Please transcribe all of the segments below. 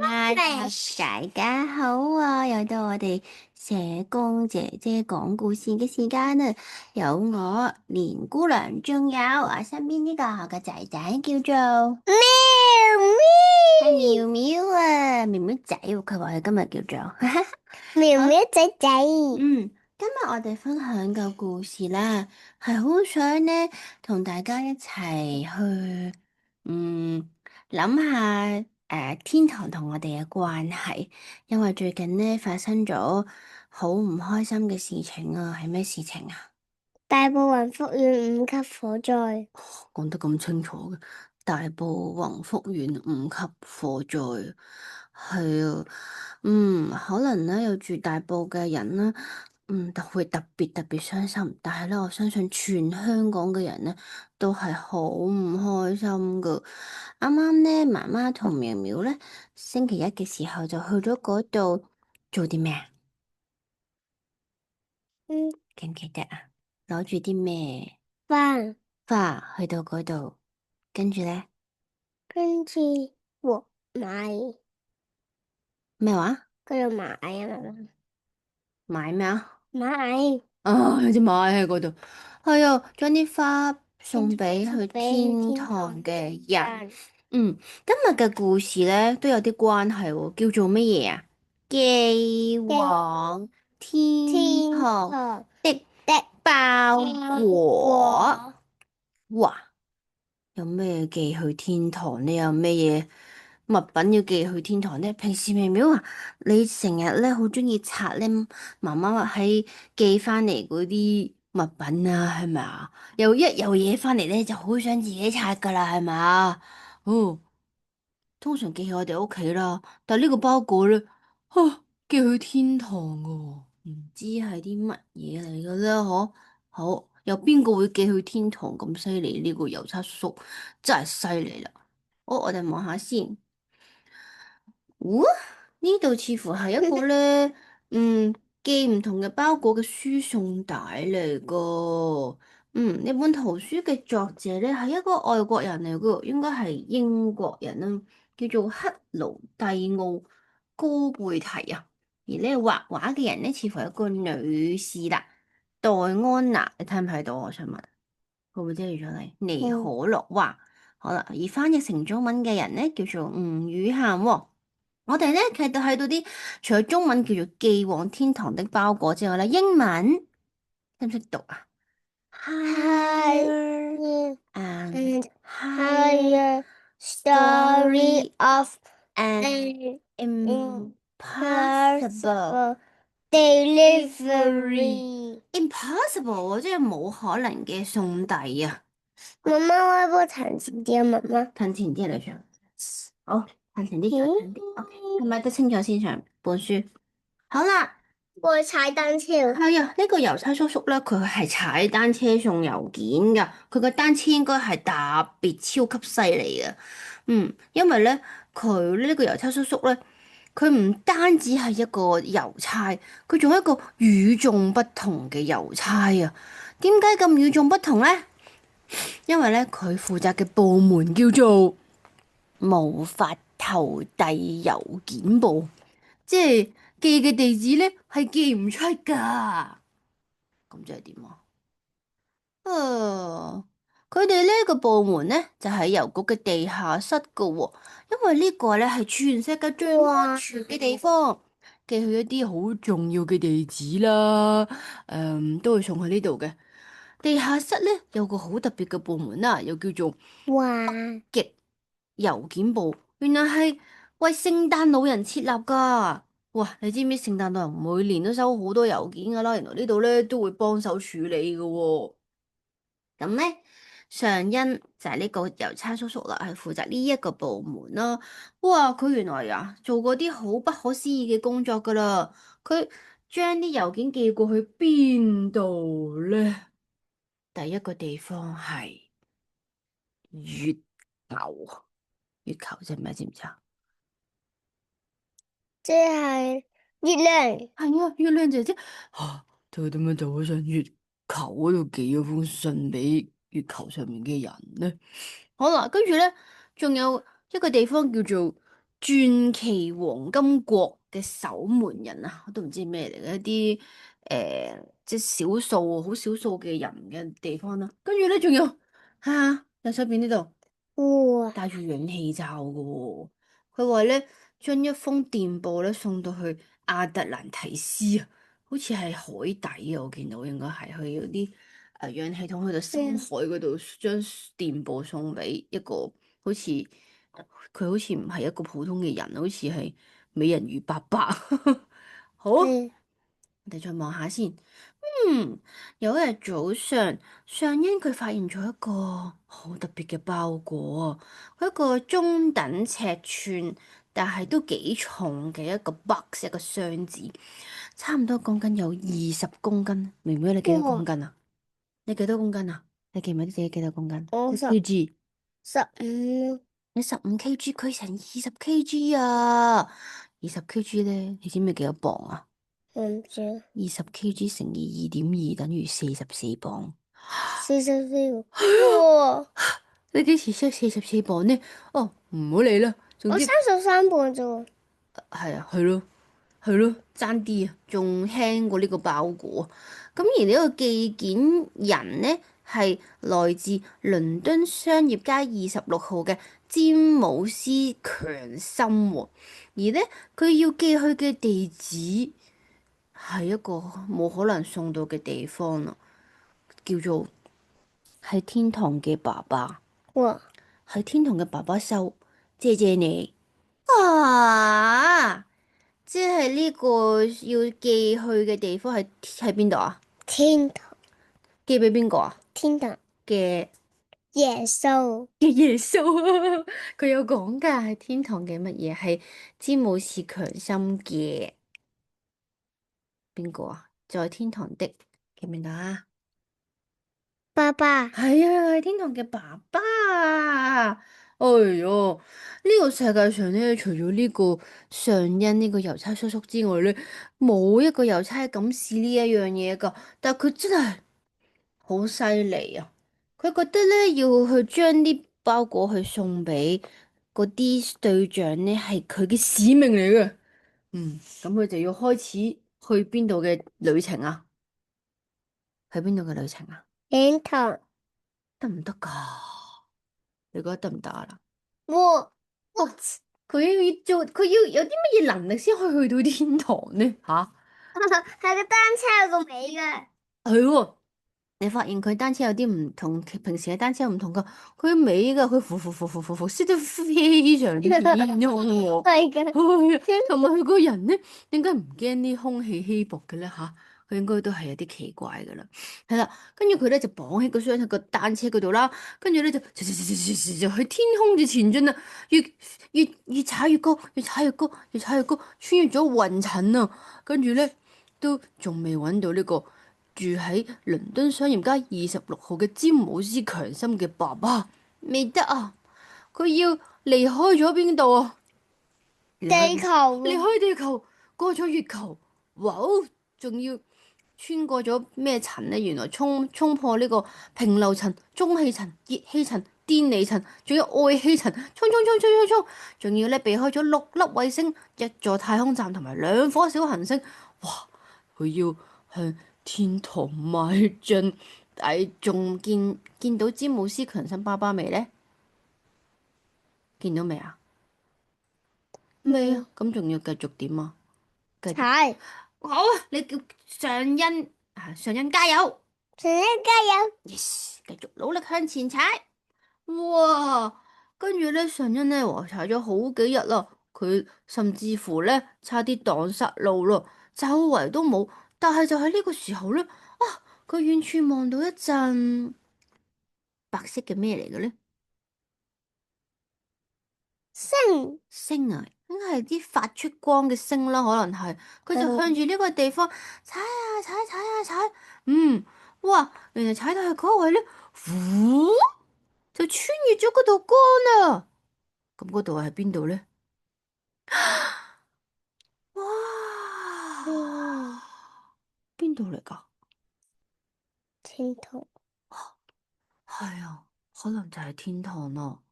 Hello，大家好啊！又到我哋社工姐姐講故事嘅時間啦，有我連姑娘，仲有我身邊呢個仔仔叫做喵喵，係喵喵啊，喵喵仔喎，佢話佢今日叫做喵喵仔仔。今日我哋分享嘅故事啦，係好想呢同大家一齊去諗下天堂同我哋嘅關係，因為最近呢發生咗好唔開心嘅事情啊，係咩事情啊？大埔雲福縣5級火災，講得咁清楚嘅，大埔宏福苑5級火災，係啊，可能咧有住大埔嘅人啦，會特別傷心，但係咧我相信全香港嘅人咧都係好唔開心噶。啱啱咧媽媽同苗苗咧星期一嘅時候就去咗嗰度做啲咩啊？記唔記得啊？攞住啲咩花去到嗰度，跟住咧跟住和買咩話？嗰度買啊買咩啊？買啊，有隻馬喺嗰度，係啊，將啲花送俾去天天堂堂嘅人。今日嘅故事咧都有啲關係喎，叫做乜嘢啊？寄往天天堂堂的的包裹。果，哇！有咩寄去天堂呢？有咩嘢物品要寄去天堂呢？平時明明話你成日咧好中意拆咧，媽媽喺寄翻嚟嗰啲物品啊，係咪啊？又一有嘢翻嚟咧，就好想自己拆噶啦，係咪啊？哦，通常寄去我哋屋企啦，但係呢個包裹咧，寄去天堂噶喎，唔知係啲乜嘢嚟嘅咧？嗬，好，有邊個會寄去天堂咁犀利？呢個郵差叔叔真係犀利啦！好，我哋望下先。呢度似乎係一個咧，寄唔同嘅包裹嘅輸送帶嚟噶。呢本圖書嘅作者咧係一個外國人嚟噶，應該係英國人啦，叫做克勞蒂奧高貝提啊。而呢畫畫嘅人咧，似乎係一個女士啦，黛安娜，你睇唔睇到？我想問，會唔會遮住咗你？尼可樂畫，好啦，而翻譯成中文嘅人咧，叫做吳宇涵喎。我哋咧睇到啲，除咗中文叫做寄往天堂的包裹之外咧，英文識唔識讀啊？Higher and higher story of an impossible delivery。impossible，即係冇可能嘅送遞啊！媽媽，我要不彈前啲啊，媽媽。近前啲嚟上，好，近前啲，近前啲，OK，係咪得清楚先上本書？好啦。我踩單車。係啊，呢個郵差叔叔咧，佢係踩單車送郵件噶，佢個單車應該係特別超級犀利嘅。因為咧，佢呢個郵差叔叔咧，佢唔單止係一個郵差，佢仲係一個與眾不同嘅郵差啊！點解咁與眾不同咧？因為咧，佢負責嘅部門叫做無法投遞郵件部。即係寄嘅地址咧，係寄唔出噶，咁即係點啊？佢哋呢個部門咧就喺郵局嘅地下室噶喎，因為呢個咧係全世界最安全嘅地方，寄去一啲好重要嘅地址啦，都會送去呢度嘅。地下室咧有個好特別嘅部門啦，又叫做哇！極郵件部，原來係為聖誕老人設立噶。哇，你知唔知聖誕老人每年都收好多郵件噶啦？原來呢度咧都會幫手處理噶喎。咁咧，上恩就係呢個郵差叔叔啦，係負責呢一個部門啦。哇，佢原來啊做過啲好不可思議嘅工作噶啦。佢將啲郵件寄過去邊度咧？第一個地方係月球。月球即係咩？知唔知啊？即係月亮。係啊，月亮姐姐吓，佢點樣就會上月球嗰度寄咗封信俾月球上面嘅人呢？好啦，跟住咧，仲有一個地方叫做傳奇黃金國嘅守門人啊，我都唔知咩嚟嘅一啲即係少數好少數嘅人嘅地方啦。跟住咧，仲有右手邊呢度哇，戴住氧氣罩嘅喎。佢話咧將一封電報咧送到去亞特蘭提斯啊，好似係海底啊，我見到應該係佢有啲氧氣筒去到深海嗰度，將電報送俾一個好似佢好似唔係一個普通嘅人，好似係美人魚伯伯。好，我嗯，哋再望下先。嗯，有一日早上，上恩佢發現咗一個好特別嘅包裹，佢一個中等尺寸，但係都幾重嘅一個 box，一個箱子，差唔多講緊有20公斤。妹妹你幾多公哇，斤啊？你幾多公斤啊？你記唔記得自己幾多公斤？我一 kg，15，你15 kg，佢成20 kg 啊！20 kg 咧，你知唔知幾多磅啊？我唔知20 kg 乘以2.2等於44磅。44，哇，你幾時識44磅呢？哦，唔好理啦。總之我33磅啫喎。係啊，係咯，係咯，爭啲啊，仲輕過呢個包裹。咁而呢個寄件人呢，係來自倫敦商業街26號嘅詹姆斯強森喎。而呢，佢要寄去嘅地址係一個冇可能送到嘅地方啊，叫做喺天堂嘅爸爸。哇，喺天堂嘅爸爸收，謝謝你啊！即係呢個要寄去嘅地方喺邊度啊？天堂，寄俾邊個啊？天堂，嘅耶穌，耶穌啊！佢有講㗎，係天堂嘅乜嘢？係詹姆士強森嘅邊個啊？在天堂的記唔記得啊？爸爸，係啊，係天堂嘅爸爸啊！哎喲，呢個世界上咧，除咗呢個上恩呢個郵差叔叔之外咧，冇一個郵差敢試呢一樣嘢噶。但係佢真係好犀利啊！佢覺得咧要去將啲包裹去送俾嗰啲對象咧，係佢嘅使命嚟嘅。咁佢就要開始去邊度嘅旅程啊？去邊度嘅旅程啊？天堂，得唔得噶？你覺得得唔得啊？我，哇！佢要做，佢要有啲乜嘢能力先可以去到天堂呢？吓，係個單車有個尾嘅。係喎，你發現佢單車有啲唔同，平時嘅單車唔同噶，佢尾噶，佢浮，識得非常之遠喎。係嘅，係啊，同埋佢個人咧，點解唔驚啲空氣稀薄嘅咧？吓，佢應該都係有啲奇怪噶啦。係啦，跟住佢咧就綁起個箱喺個單車嗰度啦，跟住咧就去天空就前進啦，越踩越高，越踩越高，越踩越高，穿越咗雲層啊！跟住咧都仲未揾到呢個住喺倫敦商業街26號嘅詹姆斯強森嘅爸爸，未得啊！佢要離開咗邊度啊？離開邊？地球離開地球，過咗月球，哇哦！仲要穿過咗咩層呢？原來衝破呢個平流層、中氣層、熱氣層、電離層，仲有外氣層，衝！仲要咧避開咗6粒衛星、一座太空站同埋2顆小行星。哇！佢要向天堂邁進，但係仲見到詹姆斯強森爸爸未呢？見到未啊？未冇啊？咁仲要繼續點啊？繼續。踩，好啊！你叫上恩上恩加油全力加油！！Yes，繼續努力向前踩。哇！跟住咧，上恩咧，哇，踩咗好幾日啦。佢甚至乎咧，差啲蕩失路咯，周圍都冇。但係就喺呢個時候咧，佢遠處望到一陣白色嘅咩嚟嘅咧？星，星啊，應該係啲發出光嘅星啦，可能係。佢就向住呢個地方踩。哇！原來踩到去嗰位咧，呼，就穿越咗嗰道光啦。咁嗰度係邊度咧？哇！嗯，邊度嚟噶？天堂，係啊，可能就係天堂咯。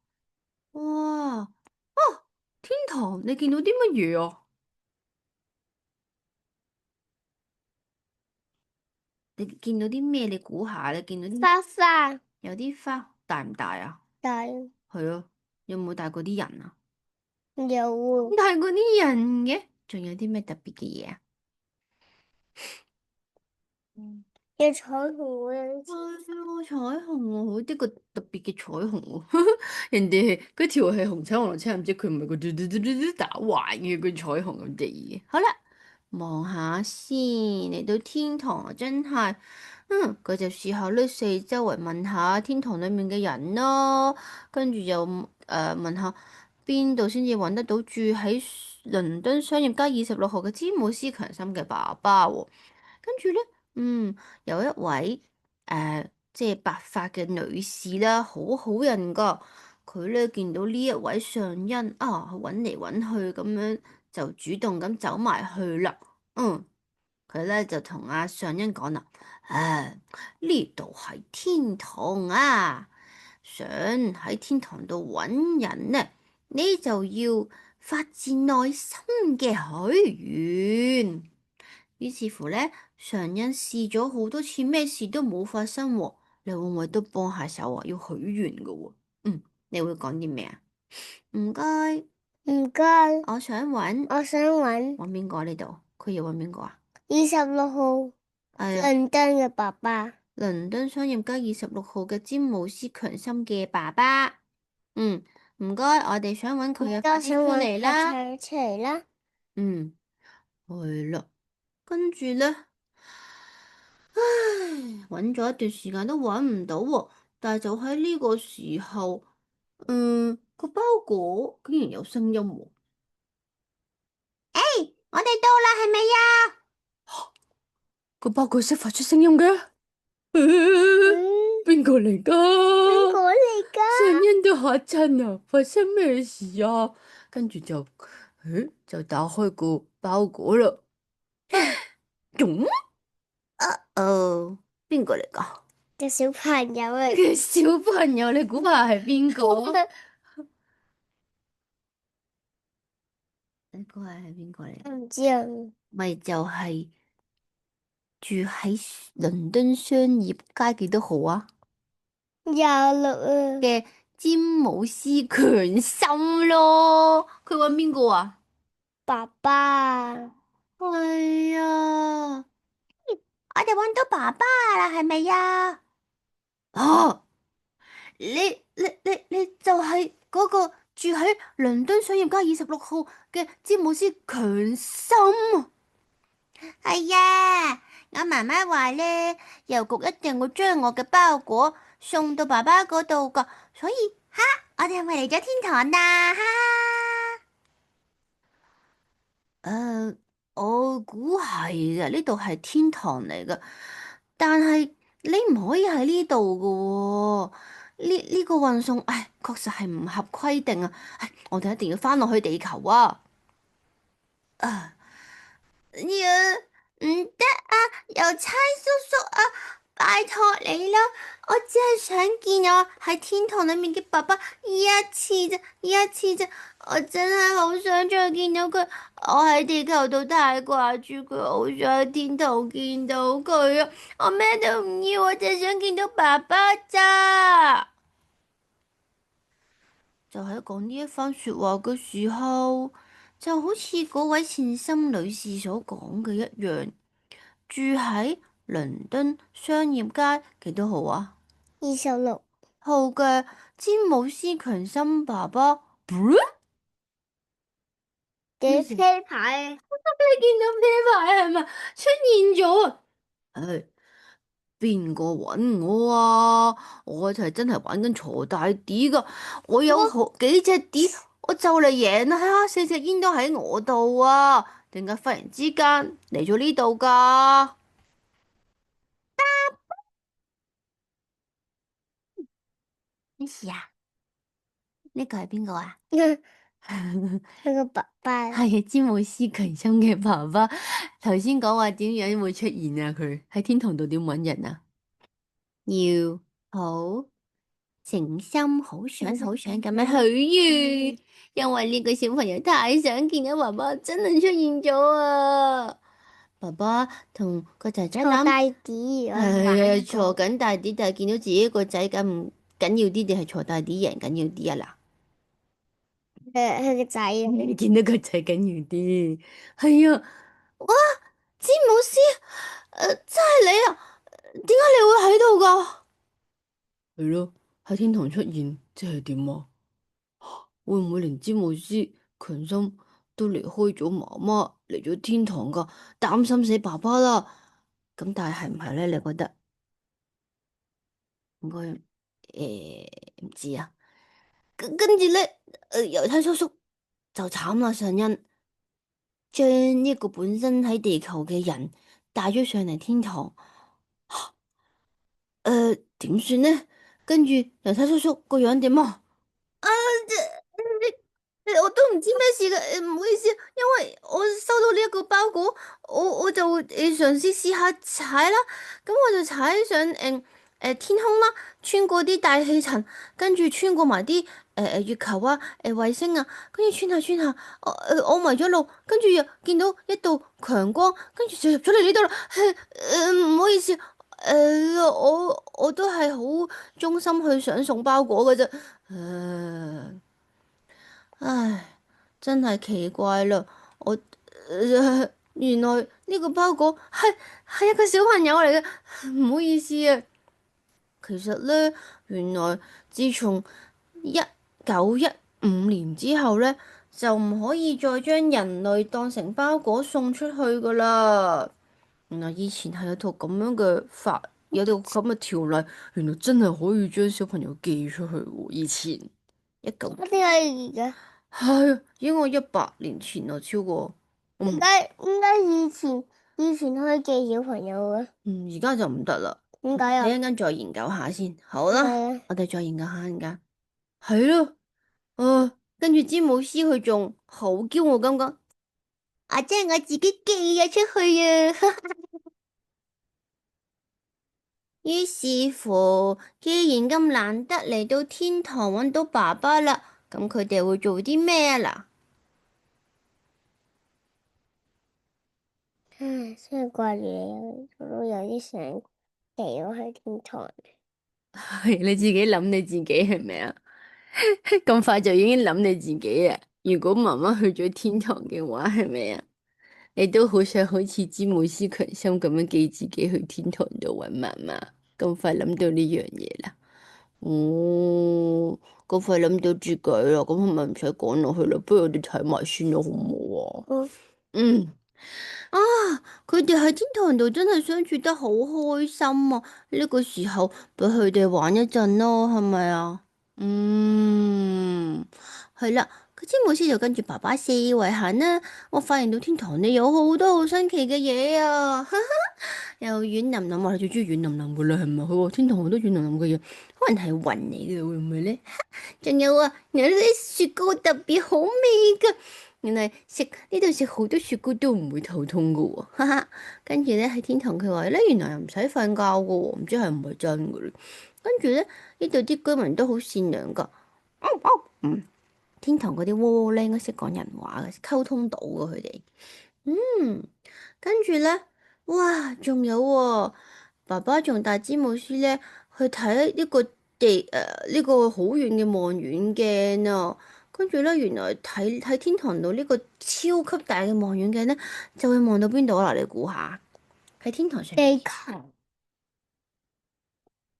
哇！天堂堂你見到啲乜嘢啊？你見到啲咩？你估下，你見到啲花花有啲花大唔大啊？大係啊，有冇大過啲人啊？有大過啲人嘅，仲有啲咩特別嘅嘢啊？有彩虹嘅，係彩虹喎，好啲個特別嘅彩虹喎，人哋係嗰條係紅橙黃綠青，唔知佢唔係個嘟嘟嘟嘟嘟打橫嘅個彩虹咁得意嘅。好啦，望下先，嚟到天堂啊，真係，佢就試下呢四周圍問下天堂裏面嘅人咯，跟住又問下邊度先至揾得到住喺倫敦商業街26號嘅詹姆斯強森嘅爸爸喎。跟住咧，有一位即係白髮嘅女士啦，好好人噶。佢咧見到呢一位上恩啊，揾嚟揾去咁樣，就主動咁走埋去啦。佢咧就同阿上恩講啦，呢度係天堂啊，想喺天堂度揾人呢，你就要發自內心嘅許願。於是乎咧，常恩試咗好多次，咩事都冇發生喎。你會唔會都幫下手啊？要許願噶喎。你會講啲咩啊？唔該，唔該，我想揾我想揾揾邊個呢度？佢要揾邊個啊？26號係啊，倫敦嘅爸爸。倫敦商業街26號嘅詹姆斯強森嘅爸爸。唔該，我哋想揾佢啊，快啲出嚟啦。出嚟啦！嗯，係啦，跟住咧。唉，揾咗一段時間都揾唔到喎，但係就喺呢個時候，個包裹竟然有聲音喎。我哋到啦，係咪呀？個包裹識發出聲音嘅，邊個嚟噶？邊個嚟噶？聲音都嚇親啊！發生咩事啊？跟住就打開個包裹啦。咚！邊個嚟噶？個小朋友嚟。嘅小朋友，你估下係邊個？你估下係邊個嚟？唔知啊。咪就係住喺倫敦商業街幾多號啊26啊。嘅詹姆斯強森咯。佢揾邊個啊？爸爸。係啊，我哋揾到爸爸啦，係咪呀？啊，你就係嗰個住喺倫敦商業街26號嘅詹姆斯強森啊！係呀，我媽媽話咧，郵局一定會將我嘅包裹送到爸爸嗰度噶，所以我哋係咪嚟咗天堂啦？誒，我估係嘅，呢度係天堂嚟噶，但係你唔可以喺呢度噶喎，呢個運送，確實係唔合規定啊，我哋一定要翻落去地球啊！啊！呀，唔得啊！郵差叔叔啊，拜託你啦，我只係想見我喺天堂裏面嘅爸爸一次啫，一次啫，我真係好想再見到佢。我喺地球度太掛住佢，好想喺天堂見到佢啊！我咩都唔要，我淨係想見到爸爸咋。就喺講呢一番說話嘅時候，就好似嗰位善心女士所講嘅一樣，住喺倫敦商業街幾多號啊？26號嘅詹姆斯強森爸爸，嘅車牌。你見到啤牌係咪出現咗啊？邊個搵我啊？我就係真係玩緊鋤大啲噶，我有好幾隻碟，我就嚟贏啦！4隻煙都喺我度啊！點解忽然之間嚟咗呢度噶？咩事啊？呢個係邊個啊？那個爸爸。係詹姆斯強森嘅爸爸。頭先講話點樣會出現啊？佢喺天堂度點搵人啊？要好誠心好想咁樣許願，因為呢個小朋友太想見到爸爸真係出現咗啊！爸爸同個仔仔諗，坐大啲，係啊，坐緊大啲，但係見到自己個仔緊唔緊要啲，定係坐大啲贏緊要啲啊佢個仔啊，嗱？見到個仔緊要啲，係啊！哇，詹姆斯，真係你啊？點解你會喺度噶？係咯，喺天堂出現，即係點啊？會唔會連詹姆斯強森都離開咗媽媽，嚟咗天堂噶？擔心死爸爸啦！咁但係係唔係咧？你覺得？應該唔知啊。跟住咧，猶太叔叔就慘啦，上恩將呢個本身喺地球嘅人帶咗上嚟天堂。點算呢？跟住猶太叔叔個樣點啊？啊！我都唔知咩事嘅，唔好意思，因為我收到呢一個包裹，我就嘗試試下踩啦，咁我就踩上天空啦，穿過啲大氣層，跟住穿過埋啲月球啊衛星啊，跟住穿下穿下，我迷咗路，跟住又見到一道強光，跟住就入咗嚟呢度啦。唔好意思，我都係好忠心去想送包裹嘅啫。唉，真係奇怪啦！原來呢個包裹係一個小朋友嚟嘅，唔好意思啊。其實咧，原來自從1915年之後咧，就唔可以再將人類當成包裹送出去噶啦。原來以前係有套咁樣嘅法，有套咁嘅條例，原來真係可以將小朋友寄出去喎。以前一九。我點解而家？係，應該100年前咯，超過。點解以前可以寄小朋友嘅？而家就唔得啦。你點解啊？一陣間再研究下先。好啦，係啊，我哋再研究下陣間。係咯，跟住詹姆斯佢仲好驕傲咁講，即係我自己寄咗出去啊。於是乎，既然咁難得嚟到天堂揾到爸爸啦，咁佢哋會做啲咩啊嗱？唉，真係掛住你，我都有啲想寄我去天堂。係你自己諗你自己係咪啊？咁快就已經諗你自己啊？如果媽媽去咗天堂嘅話，係咪啊？你都好想好似詹姆斯強森咁樣寄自己去天堂度揾媽媽？咁快諗到呢樣嘢啦？哦，咁快諗到自己啦？咁係咪唔使講落去啦？不如我哋睇埋先咯，好唔好啊？嗯，嗯。啊！佢哋喺天堂度真係相處得好開心啊！呢個時候俾佢哋玩一陣咯，係咪啊？係啦，佢詹姆斯就跟住爸爸四圍行啦。我發現到天堂呢有好多好新奇嘅嘢啊！又軟腍腍，我係最中意軟腍腍噶啦，係咪？佢話天堂好多軟腍腍嘅嘢，可能係雲嚟嘅，會唔會咧？仲有啊，有啲雪糕特別好味噶。原來食呢度食好多雪糕都唔會頭痛噶喎，哈哈！跟住咧喺天堂佢話咧，原來又唔使瞓覺噶喎，唔知係唔係真噶咧？跟住咧呢度啲居民都好善良噶，天堂嗰啲窩窩咧應該識講人話嘅，溝通到噶佢哋。嗯，跟住咧，哇，仲有喎，爸爸仲帶詹姆斯咧去睇呢個呢個好遠嘅望遠鏡啊！跟住咧，原來睇天堂度呢個超級大嘅望遠鏡咧，就會望到邊度啊？嗱，你估下，喺天堂上面，地球。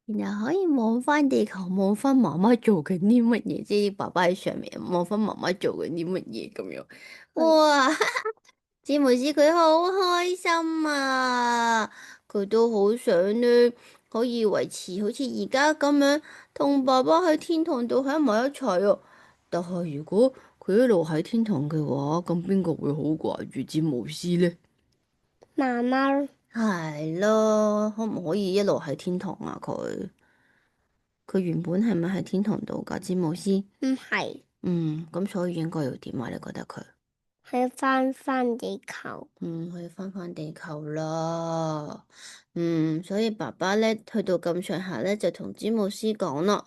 原來可以望翻地球，望翻媽媽做緊啲乜嘢，即係爸爸喺上面望翻媽媽做緊啲乜嘢咁樣。哇！詹姆斯佢好開心啊，佢都好想呢，可以維持好似而家咁樣，同爸爸喺天堂度喺埋一齊啊！但係如果佢一路喺天堂嘅話，咁邊個會好掛住詹姆斯呢？媽媽係咯，可唔可以一路喺天堂啊？佢原本係咪喺天堂度噶？詹姆斯，唔係，咁所以應該要點啊？你覺得佢？係返地球。可以翻返地球啦。所以爸爸咧去到咁上下咧，就同詹姆斯講啦。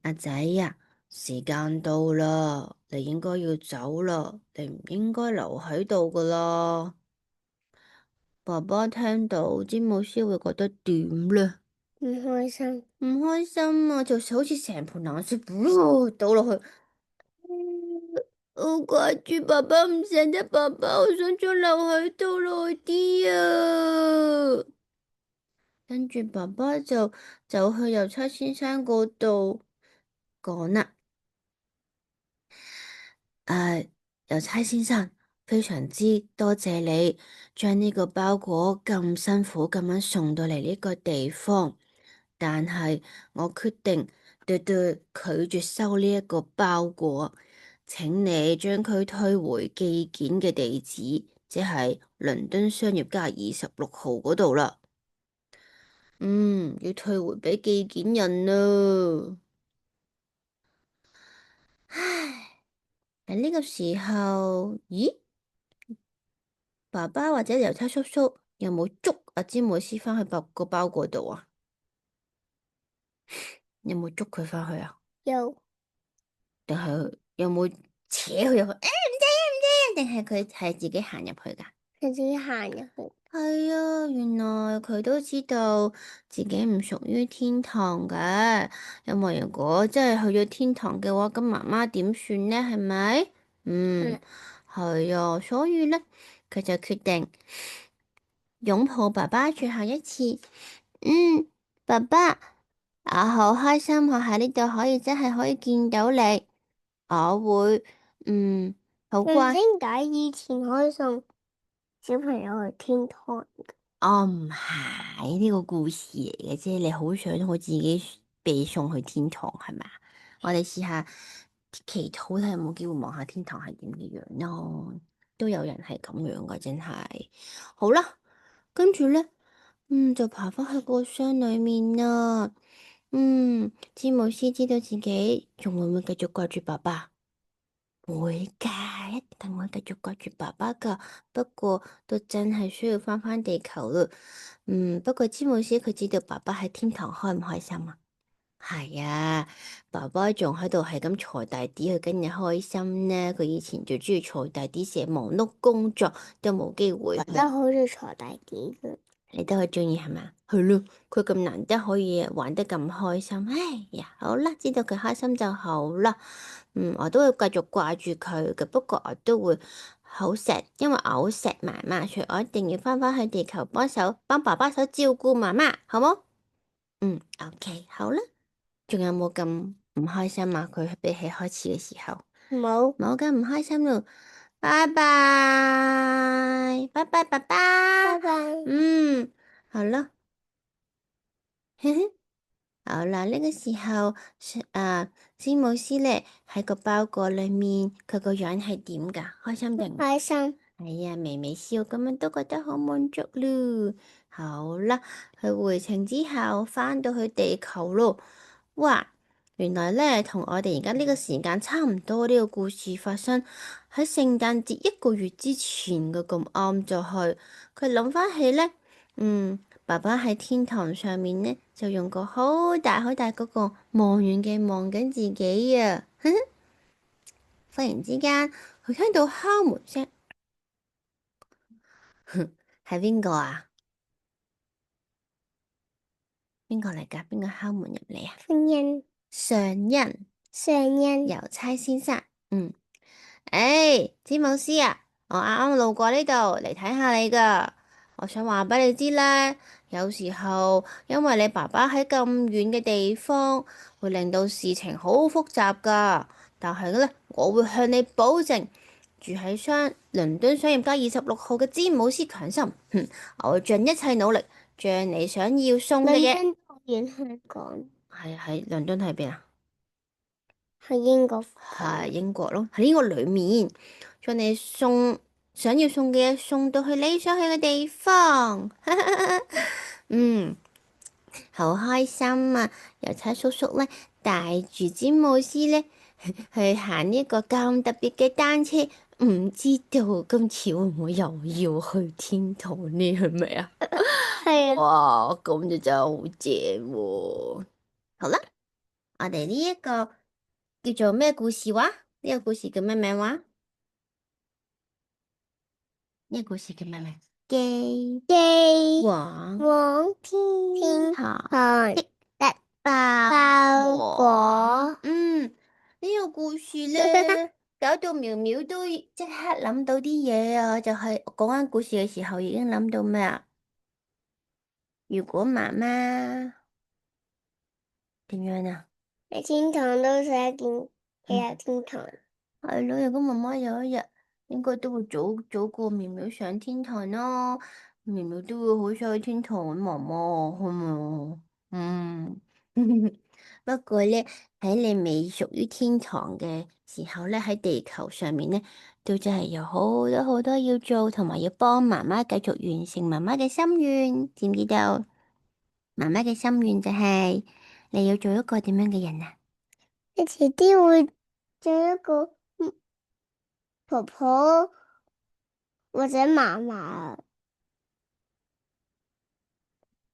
阿仔呀，時間到啦，你應該要走啦，你唔應該留喺度噶啦。爸爸聽到詹姆斯會覺得點咧？唔開心。唔開心啊，就好似成盆冷水倒落去。我掛住爸爸，唔捨得爸爸，我想再留喺度耐啲啊！跟住爸爸就走去郵差先生嗰度講啦。郵差先生，非常之多謝你將呢個包裹咁辛苦咁樣送到嚟呢個地方，但係我決定拒絕收呢一個包裹，請你將佢退回寄件嘅地址，即係倫敦商業街26號嗰度啦。要退回俾寄件人啦。唉，喺呢個時候，咦？爸爸或者郵差叔叔有冇捉阿詹姆斯返去個包裹度啊？有冇捉佢返去啊？有。定係有冇扯佢入去？唔知，定係佢係自己行入去噶？佢自己行入去。係啊，原來佢都知道自己唔屬於天堂嘅，因為如果真係去咗天堂嘅話，咁媽媽點算呢？係咪？係啊，所以呢，佢就決定擁抱爸爸最後一次。爸爸，我好開心，我喺呢度可以真係可以見到你，我會好乖。點解以前可以送小朋友去天堂？我唔係呢個故事嚟嘅啫，你好想我自己被送去天堂係咪？我哋試下祈禱睇有冇機會望下天堂係點嘅樣咯，都有人係咁樣噶，真係。好啦，跟住咧，就爬翻去個箱裏面啦。詹姆斯知道自己仲會唔會繼續掛住爸爸？會噶，一定會繼續掛住爸爸噶。不過都真係需要翻地球啦。不過詹姆斯佢知道爸爸喺天堂開唔開心啊？係啊，爸爸仲喺度係咁坐大啲去跟日開心呢。佢以前最中意坐大啲，成日忙碌工作都冇機會。都好似坐大啲嘅。你都好中意係嘛？係咯，佢咁難得可以玩得咁開心，哎呀，好啦，知道佢開心就好啦。我都會繼續掛住佢嘅，不過我都會好錫，因為我好錫媽媽，所以我一定要翻返去地球幫爸爸手照顧媽媽，好冇？OK，好啦。仲有冇咁唔開心啊？佢比起開始嘅時候，冇。冇咁唔開心咯。拜拜，拜拜，爸爸。拜拜。好啦。好啦，呢個時候，詹姆斯咧喺個包裹裏面，佢個樣係點噶？開心定？開心。係啊，微微笑咁樣都覺得好滿足咯。好啦，佢回程之後返到去地球咯。哇，原來咧同我哋而家呢個時間差唔多，呢個故事發生喺聖誕節1個月之前嘅，咁啱就係佢諗翻起咧，爸爸喺天堂上面呢，就用個好大好大嗰個望遠鏡望緊自己啊！忽然之間，佢聽到敲門聲，係邊個啊？邊個嚟噶？邊個敲門入嚟啊？歡迎上恩，上恩。郵差先生。詹姆斯啊，我啱啱路過呢度嚟睇下你噶，我想話俾你知咧，有時候因為你爸爸喺咁遠嘅地方，會令到事情好複雜噶。但係咧，我會向你保證，住喺倫敦商業街26號嘅詹姆斯強森，我會盡一切努力將你想要送嘅嘢。倫敦遠香港。係喺倫敦喺邊啊？喺英國。係英國咯，喺英國裏面，將你想要送嘅嘢送到去你想去嘅地方。嗯，好開心啊！郵差叔叔咧帶住詹姆斯咧去行呢個咁特別嘅單車，唔知道今次會唔會又要去天堂呢？係咪啊？係啊。哇，咁就真係好正喎！好啦。我哋呢一個叫做咩故事話？呢個故事叫咩名話？呢個故事叫咩名？機往天堂的包裹。呢個故事咧，搞到苗苗都即刻諗到啲嘢啊！就係講緊故事嘅時候，已經諗到咩啊？如果媽媽點樣啊？喺天堂都是一件嘅天堂。係咯，如果媽媽有一日應該都會早過苗苗上天堂咯，苗苗都會好想去天堂揾媽媽，係咪？不過咧，喺你未屬於天堂嘅時候咧，喺地球上面咧，都真係有好多好多要做，同埋要幫媽媽繼續完成媽媽嘅心願，知唔知道？媽媽嘅心願就係你要做一個點樣嘅人啊？你遲啲會做一個婆婆或者嫲嫲，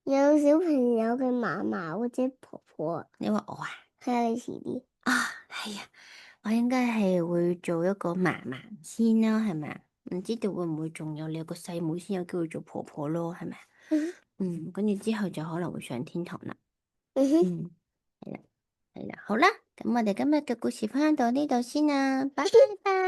有小朋友嘅嫲嫲或者婆婆。你話我啊？係啊，你遲啲啊，係啊，我應該係會做一個嫲嫲先啦，係咪啊？唔知道會唔會仲有你有個細妹先有機會做婆婆咯，係咪啊？跟住之後就可能會上天堂啦。嗯，係啦，係啦，好啦，咁我哋今日嘅故事分享到呢度先啦，拜拜。